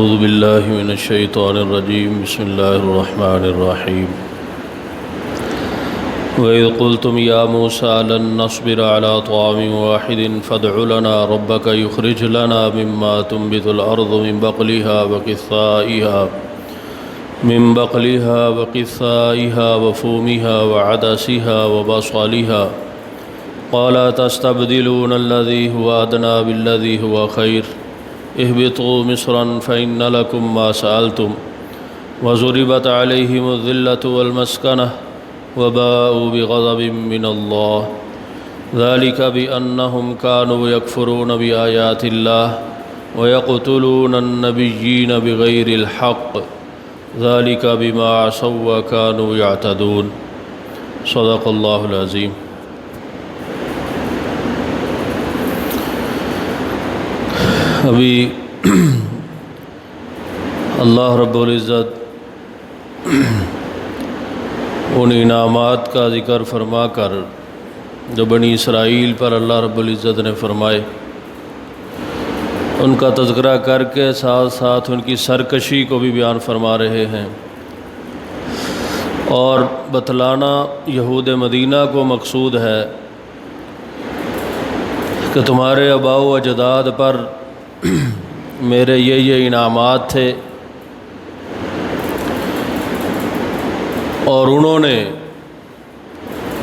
أعوذ بالله من الشيطان الرجيم بسم الله الرحمن الرحيم وإذ قلتم يا موسى لن نصبر على طعام واحد فادع لنا ربك يخرج لنا مما تنبت الأرض من بقلها وفومها وعدسها وبصلها قال تستبدلون الذي هو أدنى بالذي هو خير اهبطوا مصرا فإن لكم ما سألتم وضربت عليهم الذلة والمسكنة وباءوا بغضب من الله ذلك بأنهم كانوا يكفرون بآيات الله ويقتلون النبيين بغير الحق ذلك بما عصوا وكانوا يعتدون صدق الله العظيم۔ ابھی اللہ رب العزت ان انعامات کا ذکر فرما کر جو بنی اسرائیل پر اللہ رب العزت نے فرمائے ان کا تذکرہ کر کے ساتھ ساتھ ان کی سرکشی کو بھی بیان فرما رہے ہیں، اور بتلانا یہود مدینہ کو مقصود ہے کہ تمہارے آباء و اجداد پر میرے یہ انعامات تھے اور انہوں نے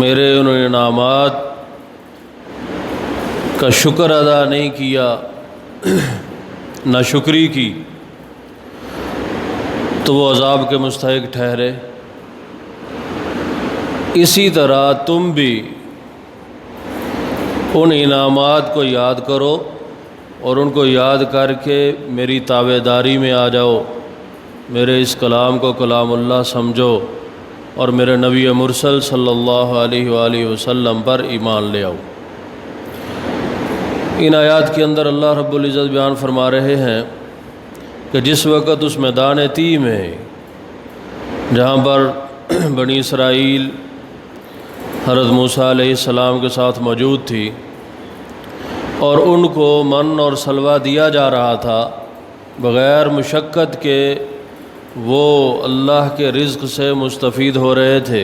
میرے ان انعامات کا شکر ادا نہیں کیا، ناشکری کی، تو وہ عذاب کے مستحق ٹھہرے۔ اسی طرح تم بھی ان انعامات کو یاد کرو اور ان کو یاد کر کے میری تابعداری میں آ جاؤ، میرے اس کلام کو کلام اللہ سمجھو اور میرے نبی مرسل صلی اللہ علیہ وآلہ وسلم پر ایمان لے آؤ۔ ان آیات کے اندر اللہ رب العزت بیان فرما رہے ہیں کہ جس وقت اس میدان تیہ میں جہاں پر بنی اسرائیل حضرت موسیٰ علیہ السلام کے ساتھ موجود تھی اور ان کو من اور سلوہ دیا جا رہا تھا بغیر مشقت کے، وہ اللہ کے رزق سے مستفید ہو رہے تھے،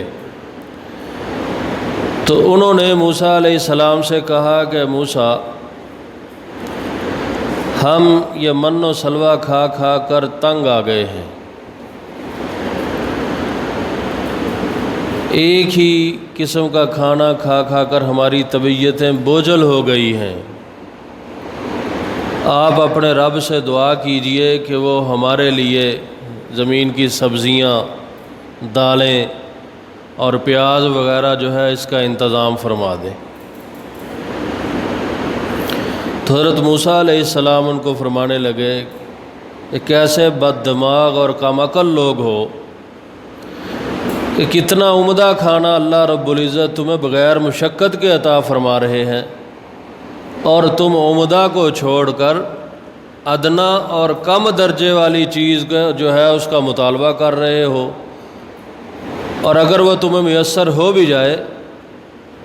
تو انہوں نے موسیٰ علیہ السلام سے کہا کہ موسیٰ، ہم یہ من و سلوہ کھا کھا کر تنگ آ گئے ہیں، ایک ہی قسم کا کھانا کھا کھا کر ہماری طبیعتیں بوجھل ہو گئی ہیں، آپ اپنے رب سے دعا کیجئے کہ وہ ہمارے لیے زمین کی سبزیاں، دالیں اور پیاز وغیرہ جو ہے اس کا انتظام فرما دیں۔ تو حضرت موسیٰ علیہ السلام ان کو فرمانے لگے کہ کیسے بد دماغ اور کم عقل لوگ ہو کہ کتنا عمدہ کھانا اللہ رب العزت تمہیں بغیر مشقت کے عطا فرما رہے ہیں، اور تم عمدہ کو چھوڑ کر ادنا اور کم درجے والی چیز جو ہے اس کا مطالبہ کر رہے ہو، اور اگر وہ تمہیں میسر ہو بھی جائے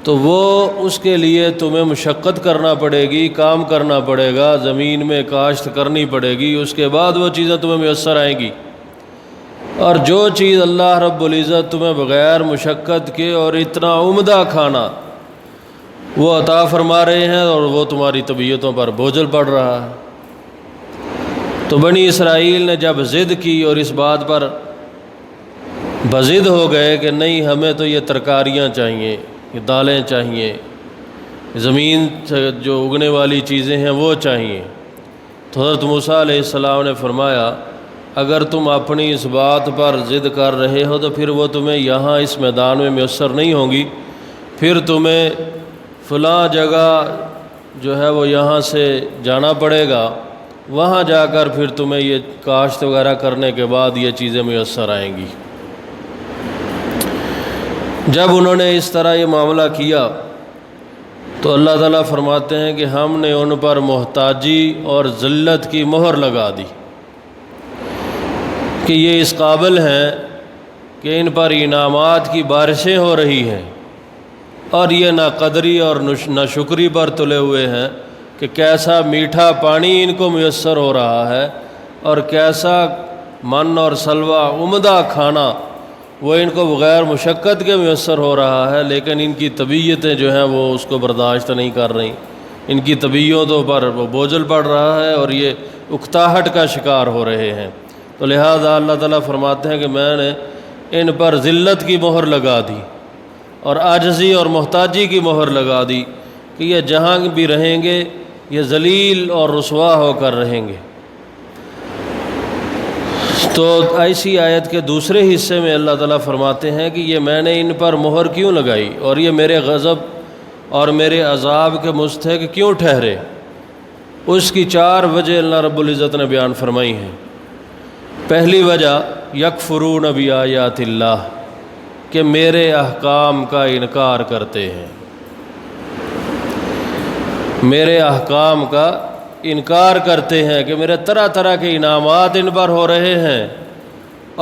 تو وہ اس کے لیے تمہیں مشقت کرنا پڑے گی، کام کرنا پڑے گا، زمین میں کاشت کرنی پڑے گی، اس کے بعد وہ چیزیں تمہیں میسر آئیں گی۔ اور جو چیز اللہ رب العزت تمہیں بغیر مشقت کے اور اتنا عمدہ کھانا وہ عطا فرما رہے ہیں اور وہ تمہاری طبیعتوں پر بوجھل پڑ رہا ہے۔ تو بنی اسرائیل نے جب ضد کی اور اس بات پر بضد ہو گئے کہ نہیں، ہمیں تو یہ ترکاریاں چاہیے، یہ دالیں چاہیے، زمین سے جو اگنے والی چیزیں ہیں وہ چاہیے، تو حضرت موسیٰ علیہ السلام نے فرمایا اگر تم اپنی اس بات پر ضد کر رہے ہو تو پھر وہ تمہیں یہاں اس میدان میں میسر نہیں ہوں گی، پھر تمہیں فلاں جگہ جو ہے وہ یہاں سے جانا پڑے گا، وہاں جا کر پھر تمہیں یہ کاشت وغیرہ کرنے کے بعد یہ چیزیں میسر آئیں گی۔ جب انہوں نے اس طرح یہ معاملہ کیا تو اللہ تعالیٰ فرماتے ہیں کہ ہم نے ان پر محتاجی اور ذلت کی مہر لگا دی کہ یہ اس قابل ہیں کہ ان پر انعامات کی بارشیں ہو رہی ہیں، اور یہ نہ قدری اور نہ شکری پر تلے ہوئے ہیں کہ کیسا میٹھا پانی ان کو میسر ہو رہا ہے، اور کیسا من اور سلوہ عمدہ کھانا وہ ان کو بغیر مشقت کے میسر ہو رہا ہے، لیکن ان کی طبیعتیں جو ہیں وہ اس کو برداشت نہیں کر رہی، ان کی طبیعتوں پر وہ بوجھل پڑ رہا ہے اور یہ اکتاہٹ کا شکار ہو رہے ہیں۔ تو لہٰذا اللہ تعالیٰ فرماتے ہیں کہ میں نے ان پر ذلت کی مہر لگا دی اور عاجزی اور محتاجی کی مہر لگا دی کہ یہ جہاں بھی رہیں گے یہ ذلیل اور رسوا ہو کر رہیں گے۔ تو ایسی آیت کے دوسرے حصے میں اللہ تعالیٰ فرماتے ہیں کہ یہ میں نے ان پر مہر کیوں لگائی اور یہ میرے غضب اور میرے عذاب کے مستحق کیوں ٹھہرے۔ اس کی 4 وجہ اللہ رب العزت نے بیان فرمائی ہیں۔ پہلی وجہ یکفرون بآیات اللہ، کہ میرے احکام کا انکار کرتے ہیں، میرے احکام کا انکار کرتے ہیں کہ میرے طرح طرح کے انعامات ان پر ہو رہے ہیں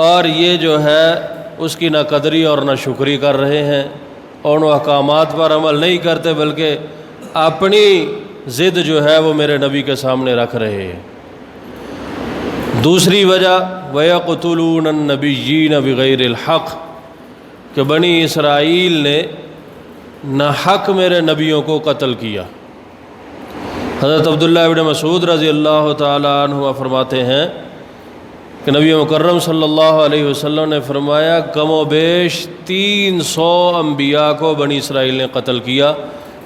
اور یہ جو ہے اس کی نہ قدری اور نہ شکری کر رہے ہیں اور ان احکامات پر عمل نہیں کرتے بلکہ اپنی ضد جو ہے وہ میرے نبی کے سامنے رکھ رہے ہیں۔ دوسری وجہ وَيَقْتُلُونَ النَّبِيِّينَ بِغَيْرِ الْحَقِّ، کہ بنی اسرائیل نے ناحق میرے نبیوں کو قتل کیا۔ حضرت عبداللہ ابن مسعود رضی اللہ تعالیٰ عنہ فرماتے ہیں کہ نبی مکرم صلی اللہ علیہ وسلم نے فرمایا کم و بیش 300 انبیاء کو بنی اسرائیل نے قتل کیا،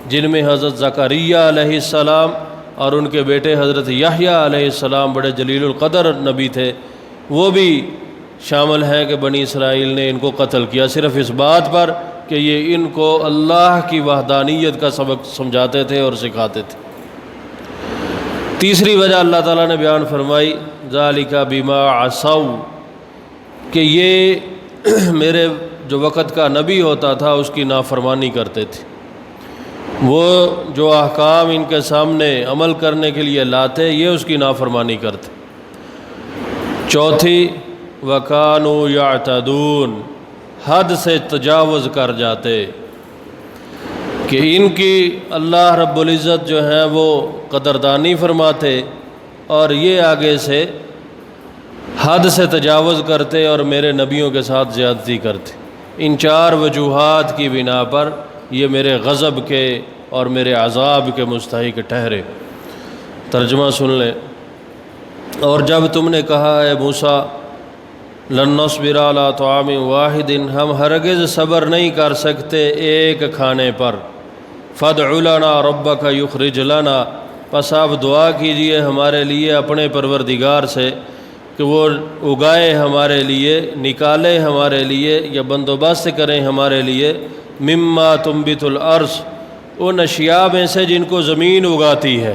جن میں حضرت زکریا علیہ السلام اور ان کے بیٹے حضرت یحییٰ علیہ السلام بڑے جلیل القدر نبی تھے، وہ بھی شامل ہیں کہ بنی اسرائیل نے ان کو قتل کیا صرف اس بات پر کہ یہ ان کو اللہ کی وحدانیت کا سبق سمجھاتے تھے اور سکھاتے تھے۔ تیسری وجہ اللہ تعالیٰ نے بیان فرمائی ذالک بما عصوا، کہ یہ میرے جو وقت کا نبی ہوتا تھا اس کی نافرمانی کرتے تھے، وہ جو احکام ان کے سامنے عمل کرنے کے لیے لاتے یہ اس کی نافرمانی کرتے۔ چوتھی وَكَانُوا يَعْتَدُونَ، حد سے تجاوز کر جاتے، کہ ان کی اللہ رب العزت جو ہیں وہ قدردانی فرماتے اور یہ آگے سے حد سے تجاوز کرتے اور میرے نبیوں کے ساتھ زیادتی کرتے۔ ان 4 وجوہات کی بنا پر یہ میرے غضب کے اور میرے عذاب کے مستحق ٹھہرے۔ ترجمہ سن لیں۔ اور جب تم نے کہا اے موسیٰ لن نصبر علی طعام واحد، ہم ہرگز صبر نہیں کر سکتے ایک کھانے پر، فادع لنا ربک یخرج لنا، پس آپ دعا کیجئے ہمارے لیے اپنے پروردگار سے کہ وہ اگائے ہمارے لیے، نکالے ہمارے لیے یا بندوبست کریں ہمارے لیے، مما تنبت الارض، ان اشیاء میں سے جن کو زمین اگاتی ہے۔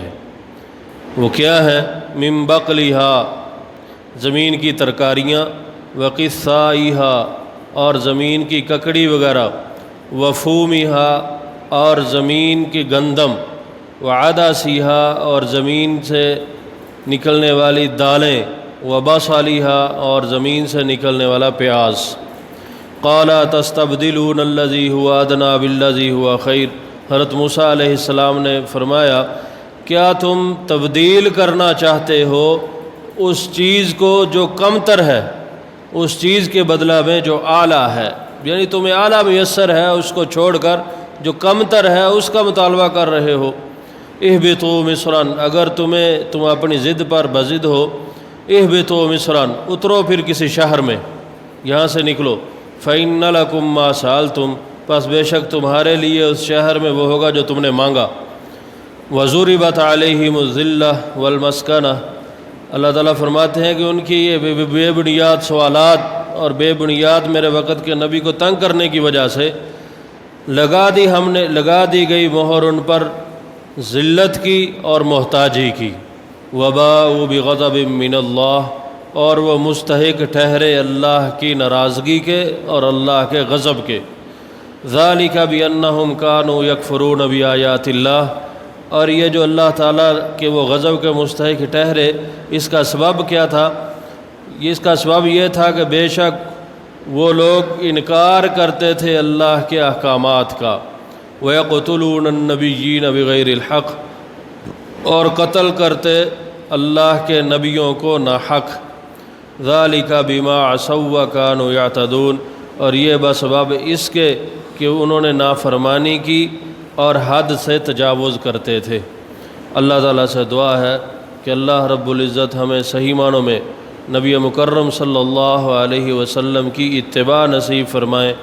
وہ کیا ہے؟ من بقلھا، زمین کی ترکاریاں، وقثائھا، اور زمین کی ککڑی وغیرہ، وفومھا، اور زمین کی گندم، وعدسھا، اور زمین سے نکلنے والی دالیں، وبصلھا، اور زمین سے نکلنے والا پیاز۔ قال تستبدلون الذی هو ادنی بالذی هو خیر، حضرت موسیٰ علیہ السلام نے فرمایا کیا تم تبدیل کرنا چاہتے ہو اس چیز کو جو کمتر ہے اس چیز کے بدلہ میں جو اعلیٰ ہے، یعنی تمہیں اعلیٰ میسر ہے اس کو چھوڑ کر جو کمتر ہے اس کا مطالبہ کر رہے ہو۔ اہبطوا مصرا، اگر تم اپنی ضد پر بضد ہو، اہبطوا مصرا، اترو پھر کسی شہر میں، یہاں سے نکلو، فإن لکم ما سألتم، پس بے شک تمہارے لیے اس شہر میں وہ ہوگا جو تم نے مانگا۔ وضربت علیہم الذلہ والمسکنہ، اللہ تعالیٰ فرماتے ہیں کہ ان کی یہ بے بنیاد سوالات اور بے بنیاد میرے وقت کے نبی کو تنگ کرنے کی وجہ سے لگا دی گئی مہر ان پر ذلت کی اور محتاجی کی۔ وباءوا بغضب من اللہ، اور وہ مستحق ٹھہرے اللہ کی ناراضگی کے اور اللہ کے غضب کے۔ ذالک بانہم کانوا یکفرون بآیات اللہ، اور یہ جو اللہ تعالیٰ کے وہ غضب کے مستحق ٹھہرے اس کا سبب کیا تھا؟ اس کا سبب یہ تھا کہ بے شک وہ لوگ انکار کرتے تھے اللہ کے احکامات کا، وَيَقْتُلُونَ النَّبِيِّينَ بِغَيْرِ الْحَقِّ، اور قتل کرتے اللہ کے نبیوں کو ناحق، ذالک بما عصوا وکانوا یعتدون، اور یہ بسبب اس کے کہ انہوں نے نافرمانی کی اور حد سے تجاوز کرتے تھے۔ اللہ تعالیٰ سے دعا ہے کہ اللہ رب العزت ہمیں صحیح معنوں میں نبی مکرم صلی اللہ علیہ وسلم کی اتباع نصیب فرمائے،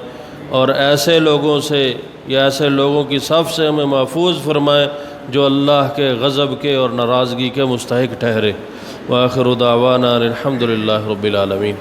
اور ایسے لوگوں سے یا ایسے لوگوں کی صف سے ہمیں محفوظ فرمائے جو اللہ کے غضب کے اور ناراضگی کے مستحق ٹھہرے۔ وآخر دعوانا الحمد للہ رب العالمین۔